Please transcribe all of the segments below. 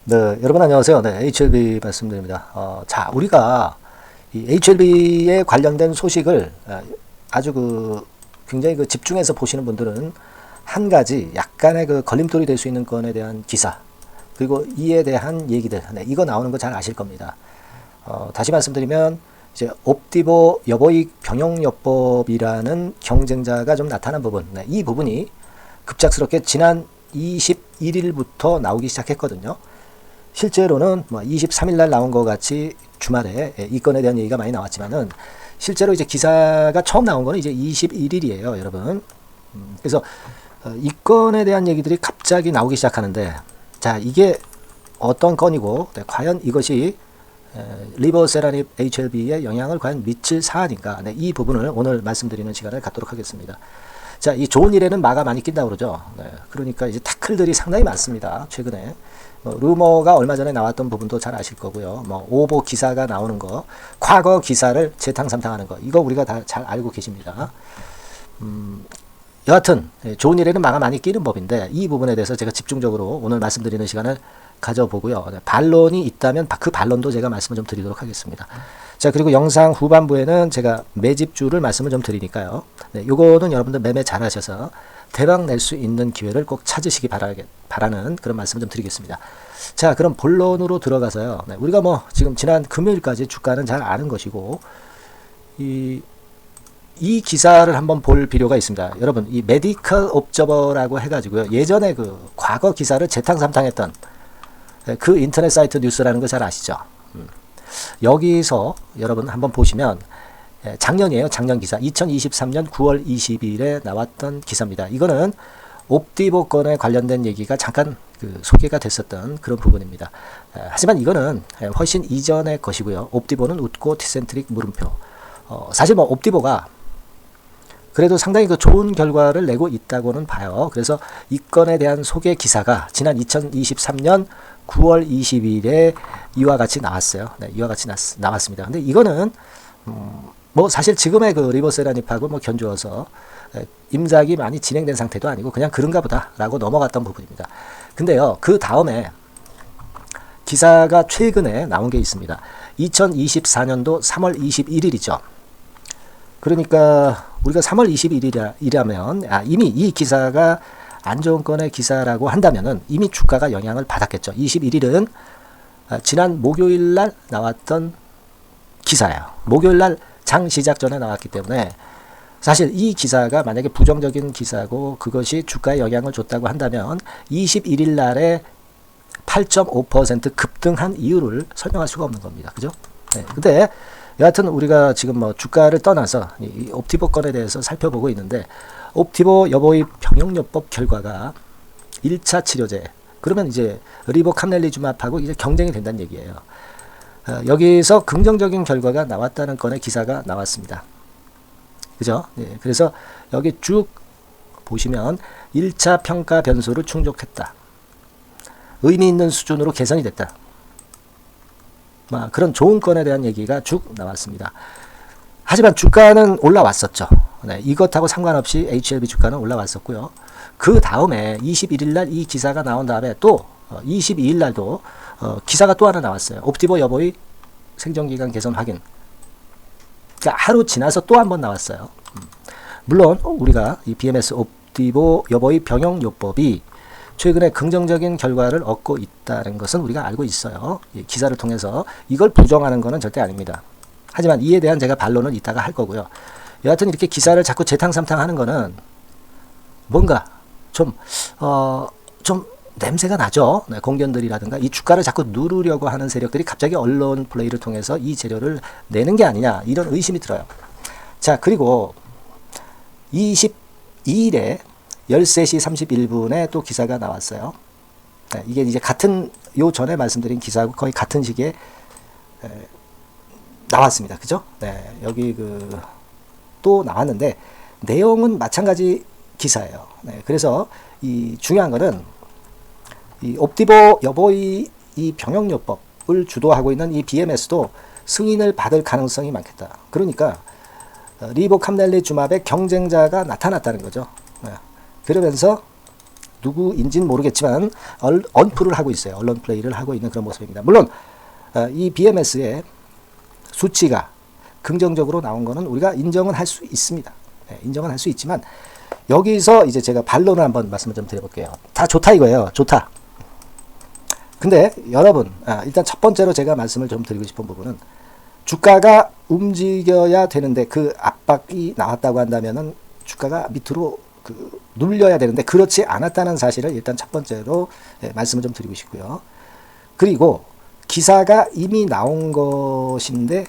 네, 여러분 안녕하세요. 네, HLB 말씀드립니다. 자, 우리가 이 HLB에 관련된 소식을 아주 굉장히 집중해서 보시는 분들은 한 가지 약간의 걸림돌이 될 수 있는 건에 대한 기사, 그리고 이에 대한 얘기들, 네, 이거 나오는 거 잘 아실 겁니다. 다시 말씀드리면 이제 옵티보 여보익 병용요법이라는 경쟁자가 좀 나타난 부분, 네, 이 부분이 급작스럽게 지난 21일부터 나오기 시작했거든요. 실제로는 23일 날 나온 것 같이 주말에 이 건에 대한 얘기가 많이 나왔지만은 실제로 이제 기사가 처음 나온 거는 이제 21일이에요, 여러분. 그래서 이 건에 대한 얘기들이 갑자기 나오기 시작하는데, 자, 이게 어떤 건이고, 네, 과연 이것이 리보세라닙 HLB에 영향을 과연 미칠 사안인가, 네, 이 부분을 오늘 말씀드리는 시간을 갖도록 하겠습니다. 자, 이 좋은 일에는 마가 많이 낀다고 그러죠. 네, 그러니까 이제 타클들이 상당히 많습니다, 최근에. 루머가 얼마 전에 나왔던 부분도 잘 아실 거고요. 오보 기사가 나오는 거, 과거 기사를 재탕삼탕하는 거, 이거 우리가 다 잘 알고 계십니다. 여하튼 좋은 일에는 마가 많이 끼는 법인데, 이 부분에 대해서 제가 집중적으로 오늘 말씀드리는 시간을 가져보고요. 반론이 있다면 그 반론도 제가 말씀을 좀 드리도록 하겠습니다. 자, 그리고 영상 후반부에는 제가 매집주를 말씀을 좀 드리니까요. 네, 요거는 여러분들 매매 잘 하셔서 대박 낼 수 있는 기회를 꼭 찾으시기 바라는 그런 말씀을 좀 드리겠습니다. 자, 그럼 본론으로 들어가서요. 네, 우리가 지금 지난 금요일까지 주가는 잘 아는 것이고, 이 기사를 한번 볼 필요가 있습니다. 여러분, 이 메디컬 옵저버라고 해가지고요. 예전에 과거 기사를 재탕삼탕했던 그 인터넷 사이트 뉴스라는 거 잘 아시죠? 여기서 여러분 한번 보시면 작년이에요. 작년 기사. 2023년 9월 20일에 나왔던 기사입니다. 이거는 옵티보 건에 관련된 얘기가 잠깐 소개가 됐었던 그런 부분입니다. 하지만 이거는 훨씬 이전의 것이고요. 옵티보는 웃고 티센트릭 물음표. 사실 옵티보가 그래도 상당히 좋은 결과를 내고 있다고는 봐요. 그래서 이 건에 대한 소개 기사가 지난 2023년 9월 20일에 이와 같이 나왔어요. 네, 이와 같이 나왔습니다. 근데 이거는 사실 지금의 리버세라닙하고 견주어서 임작이 많이 진행된 상태도 아니고 그냥 그런가 보다라고 넘어갔던 부분입니다. 근데요, 그 다음에 기사가 최근에 나온 게 있습니다. 2024년도 3월 21일이죠. 그러니까 우리가 3월 21일이라면 이미 이 기사가 안 좋은 건의 기사라고 한다면은 이미 주가가 영향을 받았겠죠. 21일은 지난 목요일 날 나왔던 기사예요. 목요일 날 장 시작 전에 나왔기 때문에 사실 이 기사가 만약에 부정적인 기사고 그것이 주가에 영향을 줬다고 한다면 21일 날에 8.5% 급등한 이유를 설명할 수가 없는 겁니다. 그죠? 네. 근데 여하튼 우리가 지금 주가를 떠나서 이 옵티보 건에 대해서 살펴보고 있는데, 옵티보 여보의 병용요법 결과가 1차 치료제, 그러면 이제 리보캄넬리주맙하고 이제 경쟁이 된다는 얘기예요. 여기서 긍정적인 결과가 나왔다는 건의 기사가 나왔습니다. 그죠? 네, 그래서 여기 쭉 보시면 1차 평가 변수를 충족했다. 의미 있는 수준으로 개선이 됐다. 그런 좋은 건에 대한 얘기가 쭉 나왔습니다. 하지만 주가는 올라왔었죠. 네, 이것하고 상관없이 HLB 주가는 올라왔었고요. 그 다음에 21일 날 이 기사가 나온 다음에 또 22일 날도 기사가 또 하나 나왔어요. 옵티보 여보의 생존기간 개선 확인. 그러니까 하루 지나서 또 한 번 나왔어요. 물론 우리가 이 BMS 옵티보 여보의 병용요법이 최근에 긍정적인 결과를 얻고 있다는 것은 우리가 알고 있어요. 기사를 통해서 이걸 부정하는 것은 절대 아닙니다. 하지만 이에 대한 제가 반론은 이따가 할 거고요. 여하튼 이렇게 기사를 자꾸 재탕삼탕 하는 거는 뭔가 좀 냄새가 나죠. 네, 공견들이라든가 이 주가를 자꾸 누르려고 하는 세력들이 갑자기 언론 플레이를 통해서 이 재료를 내는 게 아니냐, 이런 의심이 들어요. 자, 그리고 22일에 13시 31분에 또 기사가 나왔어요. 네, 이게 이제 요 전에 말씀드린 기사하고 거의 같은 시기에 나왔습니다. 그죠? 네, 여기 또 나왔는데 내용은 마찬가지 기사예요. 네, 그래서 이 중요한 거는 이 옵티보 여보의 이 병용요법을 주도하고 있는 이 BMS도 승인을 받을 가능성이 많겠다. 그러니까 리보캄넬리주맙의 경쟁자가 나타났다는 거죠. 네. 그러면서 누구인지는 모르겠지만 언프를 하고 있어요. 언론 플레이를 하고 있는 그런 모습입니다. 물론 이 BMS의 수치가 긍정적으로 나온 거는 우리가 인정은 할 수 있습니다. 네, 인정은 할 수 있지만 여기서 이제 제가 반론을 한번 말씀을 좀 드려볼게요. 다 좋다 이거예요. 좋다. 근데 여러분 일단 첫 번째로 제가 말씀을 좀 드리고 싶은 부분은 주가가 움직여야 되는데 그 압박이 나왔다고 한다면은 주가가 밑으로 눌려야 되는데 그렇지 않았다는 사실을 일단 첫 번째로 말씀을 좀 드리고 싶고요. 그리고 기사가 이미 나온 것인데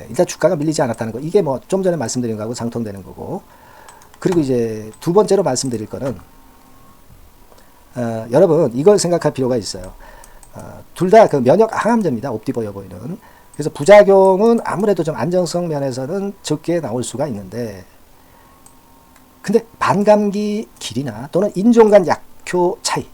일단 주가가 밀리지 않았다는 거, 이게 뭐 좀 전에 말씀드린 거하고 상통되는 거고, 그리고 이제 두 번째로 말씀드릴 거는 여러분 이걸 생각할 필요가 있어요. 둘 다 그 면역 항암제입니다. 옵디버 여보이는. 그래서 부작용은 아무래도 좀 안정성 면에서는 적게 나올 수가 있는데, 근데 반감기 길이나 또는 인종간 약효 차이,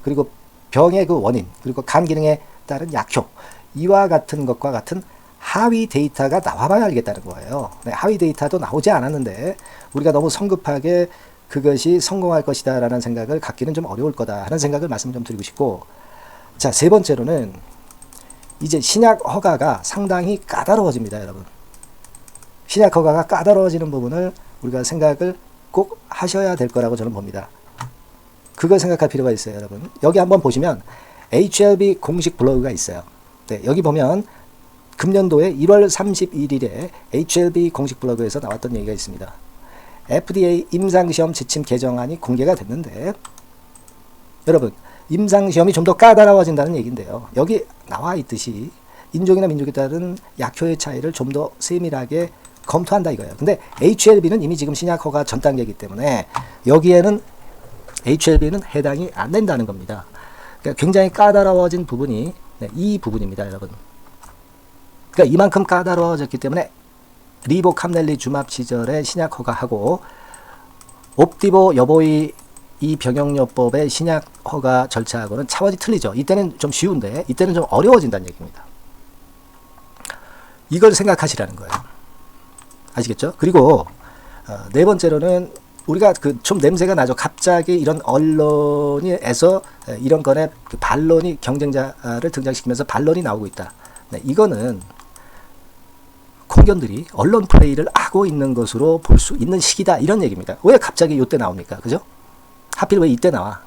그리고 병의 그 원인, 그리고 간 기능에 따른 약효, 이와 같은 것과 같은 하위 데이터가 나와봐야 알겠다는 거예요. 네, 하위 데이터도 나오지 않았는데 우리가 너무 성급하게 그것이 성공할 것이다 라는 생각을 갖기는 좀 어려울 거다 하는 생각을 말씀 좀 드리고 싶고, 자, 세 번째로는 이제 신약 허가가 상당히 까다로워집니다. 여러분, 신약 허가가 까다로워지는 부분을 우리가 생각을 꼭 하셔야 될 거라고 저는 봅니다. 그걸 생각할 필요가 있어요. 여러분, 여기 한번 보시면 HLB 공식 블로그가 있어요. 네, 여기 보면 금년도에 1월 31일에 HLB 공식 블로그에서 나왔던 얘기가 있습니다. FDA 임상시험 지침 개정안이 공개가 됐는데, 여러분, 임상시험이 좀 더 까다로워진다는 얘기인데요. 여기 나와 있듯이 인종이나 민족에 따른 약효의 차이를 좀 더 세밀하게 검토한다 이거예요. 근데 HLB는 이미 지금 신약 허가 전 단계이기 때문에 여기에는 HLB는 해당이 안 된다는 겁니다. 그러니까 굉장히 까다로워진 부분이 이 부분입니다, 여러분. 그러니까 이만큼 까다로워졌기 때문에 리보캄넬리주맙 시절에 신약 허가하고 옵디보 여보이 이 병역요법의 신약 허가 절차하고는 차원이 틀리죠. 이때는 좀 쉬운데 이때는 좀 어려워진다는 얘기입니다. 이걸 생각하시라는 거예요. 아시겠죠? 그리고 네 번째로는 우리가 좀 냄새가 나죠. 갑자기 이런 언론에서 이런 건에 반론이 경쟁자를 등장시키면서 반론이 나오고 있다. 네, 이거는 공견들이 언론 플레이를 하고 있는 것으로 볼 수 있는 시기다 이런 얘기입니다. 왜 갑자기 이때 나옵니까? 그죠? 하필 왜 이때 나와?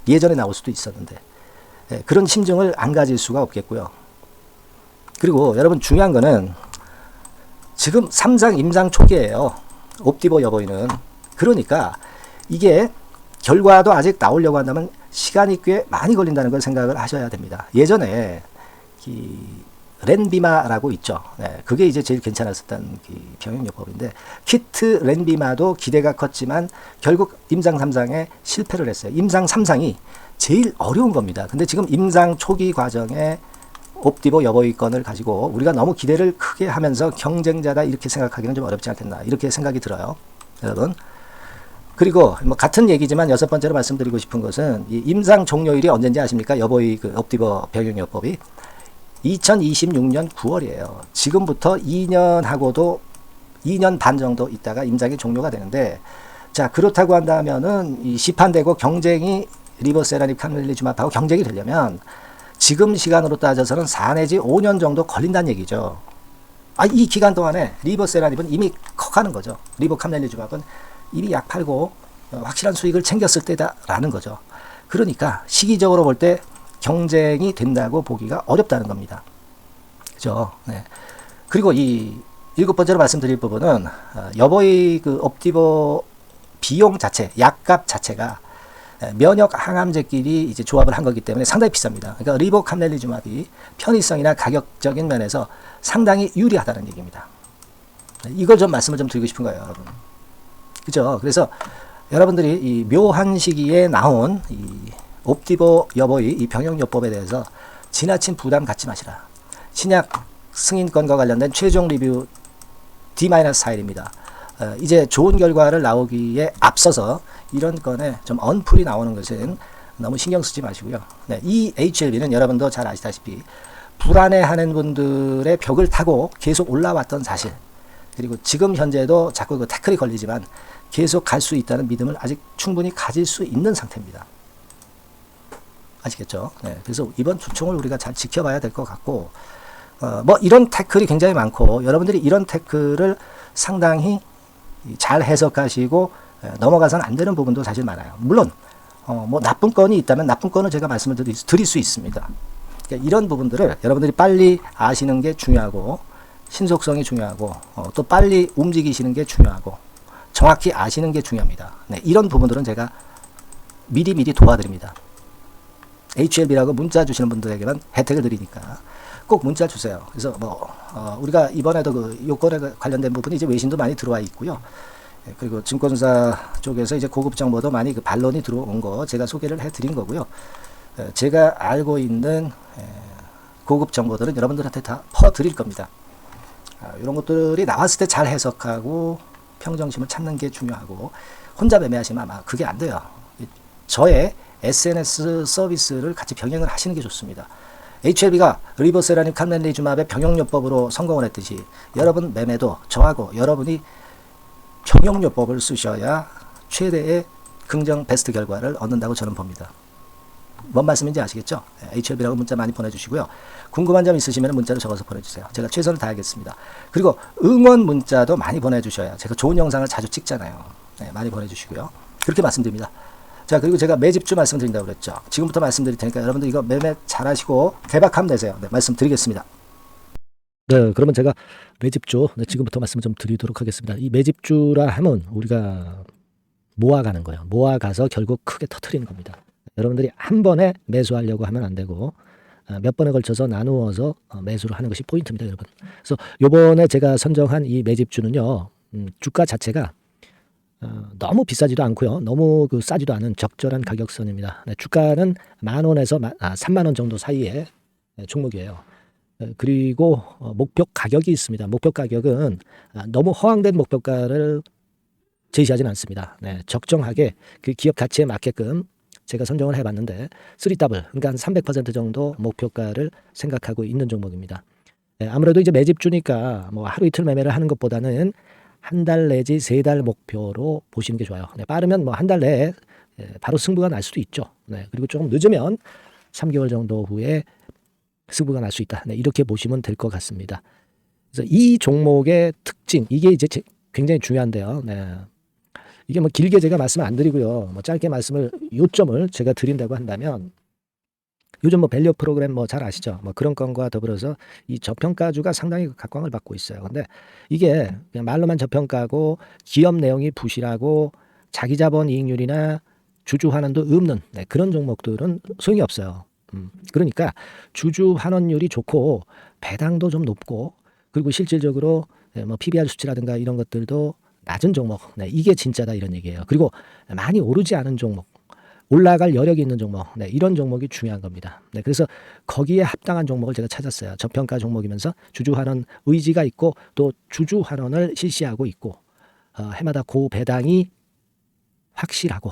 예전에 나올 수도 있었는데 그런 심정을 안 가질 수가 없겠고요. 그리고 여러분 중요한 거는 지금 3상 임상 초기예요. 옵디보 여보이는. 그러니까 이게 결과도 아직 나오려고 한다면 시간이 꽤 많이 걸린다는 걸 생각을 하셔야 됩니다. 예전에 렌비마라고 있죠. 네, 그게 이제 제일 괜찮았었던 병역요법인데 키트 렌비마도 기대가 컸지만 결국 임상 3상에 실패를 했어요. 임상 3상이 제일 어려운 겁니다. 근데 지금 임상 초기 과정에 옵디보 여보이 건을 가지고 우리가 너무 기대를 크게 하면서 경쟁자다 이렇게 생각하기는 좀 어렵지 않겠나 이렇게 생각이 들어요. 여러분. 그리고 뭐 같은 얘기지만 여섯 번째로 말씀드리고 싶은 것은 이 임상 종료일이 언제인지 아십니까? 여보이 옵디보 병역요법이 2026년 9월이에요. 지금부터 2년하고도 2년 반 정도 있다가 임상이 종료가 되는데, 자, 그렇다고 한다면은 이 시판되고 경쟁이 리보세라닙 캄넬리주맙하고 경쟁이 되려면 지금 시간으로 따져서는 4 내지 5년 정도 걸린다는 얘기죠. 이 기간 동안에 리보세라닙은 이미 커가는 거죠. 리보캄넬리주맙은 이미 약 팔고 확실한 수익을 챙겼을 때다라는 거죠. 그러니까 시기적으로 볼 때 경쟁이 된다고 보기가 어렵다는 겁니다. 그죠? 네. 그리고 이 일곱 번째로 말씀드릴 부분은 여보이 옵디보 비용 자체, 약값 자체가 면역 항암제끼리 이제 조합을 한 거기 때문에 상당히 비쌉니다. 그러니까 리보캄넬리주맙이 편의성이나 가격적인 면에서 상당히 유리하다는 얘기입니다. 이걸 좀 말씀을 좀 드리고 싶은 거예요, 여러분. 그죠? 그래서 여러분들이 이 묘한 시기에 나온 이 옵디보 여보이 이 병역요법에 대해서 지나친 부담 갖지 마시라. 신약 승인권과 관련된 최종 리뷰 D-4일입니다. 이제 좋은 결과를 나오기에 앞서서 이런 건에 좀 언풀이 나오는 것은 너무 신경 쓰지 마시고요. 네, 이 HLB는 여러분도 잘 아시다시피 불안해하는 분들의 벽을 타고 계속 올라왔던 사실, 그리고 지금 현재도 자꾸 그 태클이 걸리지만 계속 갈 수 있다는 믿음을 아직 충분히 가질 수 있는 상태입니다. 아시겠죠? 네, 그래서 이번 주총을 우리가 잘 지켜봐야 될 것 같고, 뭐 이런 태클이 굉장히 많고 여러분들이 이런 태클을 상당히 잘 해석하시고 넘어가서는 안 되는 부분도 사실 많아요. 물론 뭐 나쁜 건이 있다면 나쁜 건을 제가 말씀을 드릴 수 있습니다. 그러니까 이런 부분들을 여러분들이 빨리 아시는 게 중요하고 신속성이 중요하고 또 빨리 움직이시는 게 중요하고 정확히 아시는 게 중요합니다. 네, 이런 부분들은 제가 미리 도와드립니다. HLB라고 문자 주시는 분들에게만 혜택을 드리니까 꼭 문자 주세요. 그래서 뭐 우리가 이번에도 그 요건에 관련된 부분이 이제 외신도 많이 들어와 있고요. 그리고 증권사 쪽에서 이제 고급 정보도 많이 그 반론이 들어온 거 제가 소개를 해드린 거고요. 제가 알고 있는 고급 정보들은 여러분들한테 다 퍼드릴 겁니다. 이런 것들이 나왔을 때 잘 해석하고 평정심을 찾는 게 중요하고 혼자 매매하시면 아마 그게 안 돼요. 저의 SNS 서비스를 같이 병행을 하시는 게 좋습니다. HLB가 리버세라님 캄렌리주맙의 병용요법으로 성공을 했듯이 여러분 매매도 저하고 여러분이 병용요법을 쓰셔야 최대의 긍정 베스트 결과를 얻는다고 저는 봅니다. 뭔 말씀인지 아시겠죠? HLB라고 문자 많이 보내주시고요. 궁금한 점 있으시면 문자로 적어서 보내주세요. 제가 최선을 다하겠습니다. 그리고 응원 문자도 많이 보내주셔야 제가 좋은 영상을 자주 찍잖아요. 네, 많이 보내주시고요. 그렇게 말씀드립니다. 자, 그리고 제가 매집주 말씀드린다고 그랬죠. 지금부터 말씀드릴 테니까 여러분들 이거 매매 잘하시고 대박하면 되세요. 네, 말씀드리겠습니다. 네, 그러면 제가 매집주 지금부터 말씀을 좀 드리도록 하겠습니다. 이 매집주라 하면 우리가 모아가는 거예요. 모아가서 결국 크게 터트리는 겁니다. 여러분들이 한 번에 매수하려고 하면 안 되고 몇 번에 걸쳐서 나누어서 매수를 하는 것이 포인트입니다, 여러분. 그래서 요번에 제가 선정한 이 매집주는요, 주가 자체가 너무 비싸지도 않고요. 너무 그 싸지도 않은 적절한 가격선입니다. 네, 주가는 10,000원에서 30,000원 정도 사이의 종목이에요. 그리고 목표 가격이 있습니다. 목표 가격은 너무 허황된 목표가를 제시하지는 않습니다. 네, 적정하게 그 기업 가치에 맞게끔 제가 선정을 해봤는데 3W, 그러니까 한 300% 정도 목표가를 생각하고 있는 종목입니다. 네, 아무래도 이제 매집주니까 뭐 하루 이틀 매매를 하는 것보다는 한 달 내지 3달 목표로 보시는 게 좋아요. 네, 빠르면 뭐 한 달 내에 바로 승부가 날 수도 있죠. 네, 그리고 조금 늦으면 3개월 정도 후에 승부가 날 수 있다. 네, 이렇게 보시면 될 것 같습니다. 그래서 이 종목의 특징, 이게 이제 굉장히 중요한데요. 네. 이게 뭐 길게 제가 말씀을 안 드리고요. 뭐 짧게 요점을 제가 드린다고 한다면 요즘 뭐 밸류 프로그램 뭐 잘 아시죠? 뭐 그런 건과 더불어서 이 저평가주가 상당히 각광을 받고 있어요. 근데 이게 그냥 말로만 저평가고 기업 내용이 부실하고 자기 자본 이익률이나 주주 환원도 없는 그런 종목들은 소용이 없어요. 그러니까 주주 환원율이 좋고 배당도 좀 높고 그리고 실질적으로 뭐 PBR 수치라든가 이런 것들도 낮은 종목, 이게 진짜다 이런 얘기예요. 그리고 많이 오르지 않은 종목, 올라갈 여력이 있는 종목, 이런 종목이 중요한 겁니다. 그래서 거기에 합당한 종목을 제가 찾았어요. 저평가 종목이면서 주주 환원 의지가 있고 또 주주 환원을 실시하고 있고 해마다 고배당이 확실하고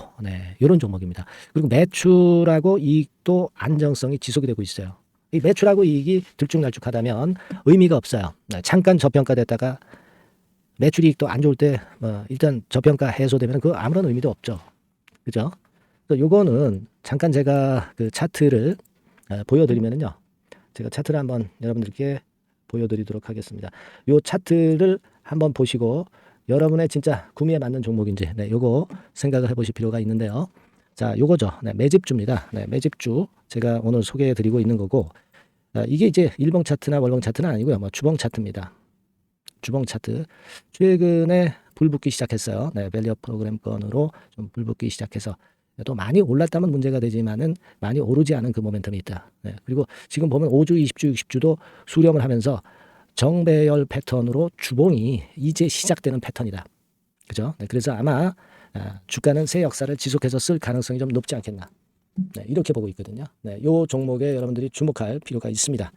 이런 종목입니다. 그리고 매출하고 이익도 안정성이 지속이 되고 있어요. 이 매출하고 이익이 들쭉날쭉하다면 의미가 없어요. 잠깐 저평가됐다가 매출 이익도 안 좋을 때 일단 저평가 해소되면 그 아무런 의미도 없죠. 그죠? 요거는 잠깐 제가 그 차트를 보여드리면요. 제가 차트를 한번 여러분들께 보여드리도록 하겠습니다. 요 차트를 한번 보시고 여러분의 진짜 구미에 맞는 종목인지 요거 생각을 해보실 필요가 있는데요. 자, 요거죠. 매집주입니다. 매집주 제가 오늘 소개해드리고 있는 거고 이게 이제 일봉 차트나 월봉 차트는 아니고요. 뭐 주봉 차트입니다. 주봉 차트 최근에 불붙기 시작했어요. 밸류 프로그램 건으로 좀 불붙기 시작해서 또 많이 올랐다면 문제가 되지만은 많이 오르지 않은 그 모멘텀이 있다. 그리고 지금 보면 5주, 20주, 60주도 수렴을 하면서 정배열 패턴으로 주봉이 이제 시작되는 패턴이다. 그죠? 그래서 아마 주가는 새 역사를 지속해서 쓸 가능성이 좀 높지 않겠나. 이렇게 보고 있거든요. 이 종목에 여러분들이 주목할 필요가 있습니다.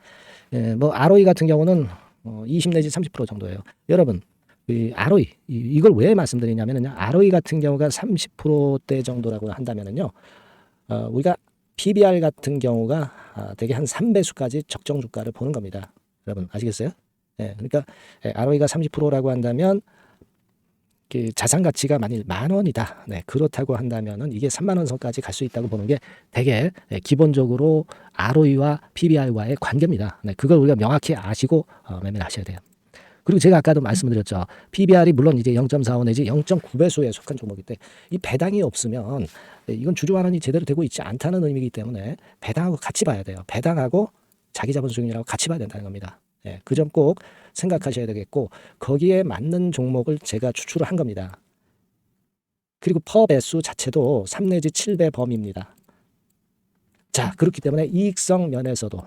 뭐 ROE 같은 경우는 20 내지 30% 정도예요. 여러분, 이 ROE 이걸 왜 말씀드리냐면요. ROE 같은 경우가 30%대 정도라고 한다면은요. 우리가 PBR 같은 경우가 되게 한 3배수까지 적정 주가를 보는 겁니다. 여러분 아시겠어요? 예, 그러니까 ROE가 30%라고 한다면 그 자산 가치가 만일 10,000원이다. 네, 그렇다고 한다면은 이게 30,000원 선까지 갈 수 있다고 보는 게 되게 기본적으로 ROE와 PBR과의 관계입니다. 네, 그걸 우리가 명확히 아시고 매매를 하셔야 돼요. 그리고 제가 아까도 말씀드렸죠. PBR이 물론 이제 0.45 내지 0.9배수에 속한 종목인데 이 배당이 없으면 이건 주주 환원이 제대로 되고 있지 않다는 의미이기 때문에 배당하고 같이 봐야 돼요. 배당하고 자기 자본 수익률하고 같이 봐야 된다는 겁니다. 예, 그 점 꼭 생각하셔야 되겠고 거기에 맞는 종목을 제가 추출을 한 겁니다. 그리고 퍼 배수 자체도 3 내지 7배 범위입니다. 자, 그렇기 때문에 이익성 면에서도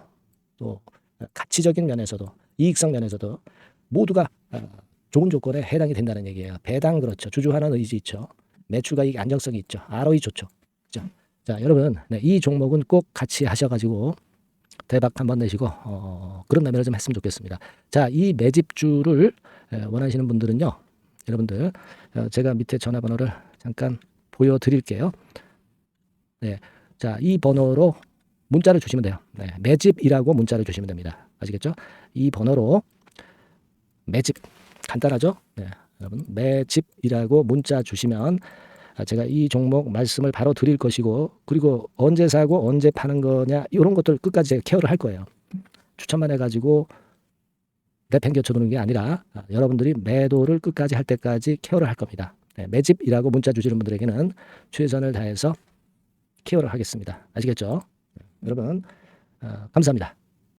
또 가치적인 면에서도 이익성 면에서도 모두가 좋은 조건에 해당이 된다는 얘기예요. 배당 그렇죠. 주주 환원 의지 있죠. 매출가 이익 안정성이 있죠. ROE 좋죠. 그죠? 자, 여러분, 네, 이 종목은 꼭 같이 하셔가지고 대박 한번 내시고 그런 매매를 좀 했으면 좋겠습니다. 자, 이 매집주를 원하시는 분들은요, 여러분들 제가 밑에 전화번호를 잠깐 보여드릴게요. 네, 자, 이 번호로 문자를 주시면 돼요. 네, 매집이라고 문자를 주시면 됩니다. 아시겠죠? 이 번호로 매집 간단하죠? 네, 여러분 매집이라고 문자 주시면 제가 이 종목 말씀을 바로 드릴 것이고 그리고 언제 사고 언제 파는 거냐 이런 것들 끝까지 제가 케어를 할 거예요. 추천만 해가지고 내팽겨쳐 두는 게 아니라 여러분들이 매도를 끝까지 할 때까지 케어를 할 겁니다. 네, 매집이라고 문자 주시는 분들에게는 최선을 다해서 케어를 하겠습니다. 아시겠죠? 여러분 감사합니다.